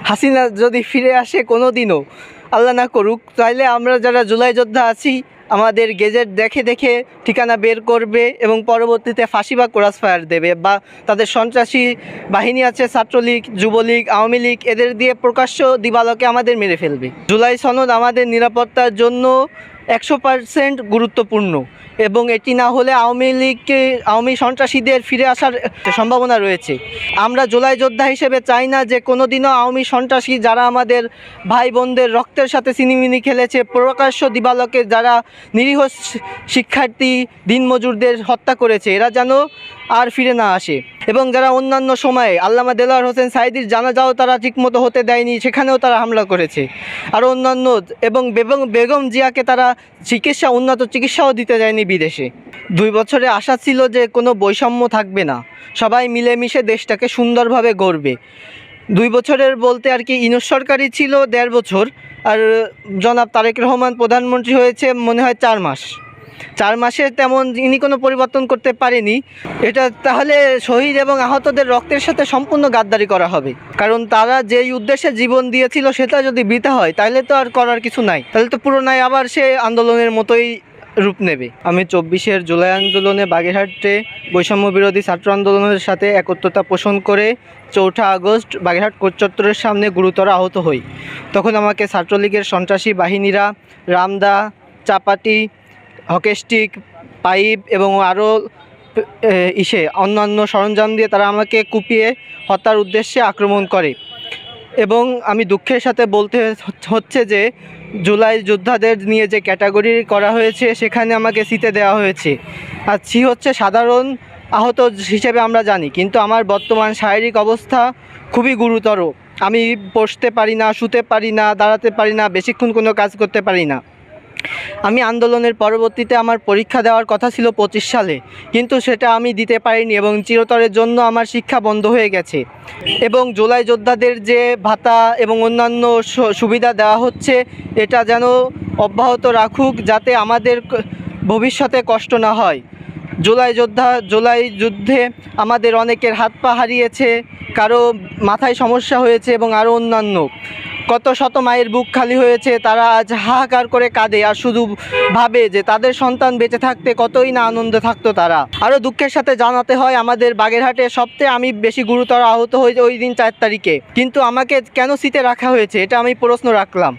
হাসিনা যদি ফিরে আসে কোনো দিনও, আল্লাহ না করুক, তাহলে আমরা যারা জুলাই যোদ্ধা আছি আমাদের গেজেট দেখে দেখে ঠিকানা বের করবে এবং পরবর্তীতে ফাঁসি বা ক্রস ফায়ার দেবে, বা তাদের সন্ত্রাসী বাহিনী আছে ছাত্রলীগ, যুবলীগ, আওয়ামী লীগ, এদের দিয়ে প্রকাশ্য দিবালোকে আমাদের মেরে ফেলবে। জুলাই সনদ আমাদের নিরাপত্তার জন্য 100% গুরুত্বপূর্ণ এবং এটি না হলে আওয়ামী সন্ত্রাসীদের ফিরে আসার সম্ভাবনা রয়েছে। আমরা জুলাই যোদ্ধা হিসেবে চাই না যে কোনো দিনও আওয়ামী সন্ত্রাসী যারা আমাদের ভাই বোনদের রক্তের সাথে সিনিমিনি খেলেছে, প্রকাশ্য দিবালোকে যারা নিরীহ শিক্ষার্থী দিনমজুরদের হত্যা করেছে, এরা যেন আর ফিরে না আসে। এবং যারা অন্যান্য সময়ে আল্লামা দেলোয়ার হোসেন সাঈদীর জানাজাও তারা ঠিকমতো হতে দেয়নি, সেখানেও তারা হামলা করেছে। আর অন্যান্য এবং বেগম জিয়াকে তারা উন্নত চিকিৎসাও দিতে দেয়নি বিদেশে। 2 বছরে আশা ছিল যে কোনো বৈষম্য থাকবে না, সবাই মিলেমিশে দেশটাকে সুন্দরভাবে গড়বে। 2 বছরের বলতে আর কি, ইউনূস সরকারই ছিল 1.5 বছর, আর জনাব তারেক রহমান প্রধানমন্ত্রী হয়েছে মনে হয় 4 মাস। 4 মাসে তেমন ইনি কোনো পরিবর্তন করতে পারেনি। এটা তাহলে শহীদ এবং আহতদের রক্তের সাথে সম্পূর্ণ গাদ্দারি করা হবে, কারণ তারা যেই উদ্দেশ্যে জীবন দিয়েছিল সেটা যদি বৃথা হয় তাহলে তো আর করার কিছু নাই, তাহলে তো পুরোনায় আবার সে আন্দোলনের মতোই রূপ নেবে। আমি 24 জুলাই আন্দোলনে বাগেরহাটে বৈষম্য বিরোধী ছাত্র আন্দোলনের সাথে একত্রতা পোষণ করে 4 আগস্ট বাগেরহাট কোর্ট চত্বরের সামনে গুরুতর আহত হই। তখন আমাকে ছাত্রলীগের সন্ত্রাসী বাহিনীরা রামদা, চাপাতি, হকিস্টিক, পাইপ এবং আরও অন্যান্য সরঞ্জাম দিয়ে তারা আমাকে কুপিয়ে হত্যার উদ্দেশ্যে আক্রমণ করে। এবং আমি দুঃখের সাথে বলতে হচ্ছে যে জুলাই যোদ্ধাদের নিয়ে যে ক্যাটাগরি করা হয়েছে সেখানে আমাকে সিতে দেওয়া হয়েছে, আর সি হচ্ছে সাধারণ আহত হিসেবে আমরা জানি, কিন্তু আমার বর্তমান শারীরিক অবস্থা খুবই গুরুতর। আমি বসতে পারি না, শুতে পারি না, দাঁড়াতে পারি না, বেশিক্ষণ কোনো কাজ করতে পারি না। আমি আন্দোলনের পরবর্তীতে আমার পরীক্ষা দেওয়ার কথা ছিল 25 সালে, কিন্তু সেটা আমি দিতে পারিনি এবং চিরতরের জন্য আমার শিক্ষা বন্ধ হয়ে গেছে। এবং জুলাই যোদ্ধাদের যে ভাতা এবং অন্যান্য সুবিধা দেওয়া হচ্ছে এটা যেন অব্যাহত রাখুক, যাতে আমাদের ভবিষ্যতে কষ্ট না হয়। জুলাই যুদ্ধে আমাদের অনেকের হাত পা হারিয়েছে, কারো মাথায় সমস্যা হয়েছে এবং আরও অন্যান্য কত শত মায়ের বুক খালি হয়েছে। তারা আজ হাহাকার করে কাঁদে আর শুধু ভাবে যে তাদের সন্তান বেঁচে থাকতে কতই না আনন্দে থাকতো তারা। আরও দুঃখের সাথে জানাতে হয় আমাদের বাগেরহাটে সবচেয়ে আমি বেশি গুরুতর আহত হই ওই দিন 4 তারিখে, কিন্তু আমাকে কেন সিতে রাখা হয়েছে এটা আমি প্রশ্ন রাখলাম।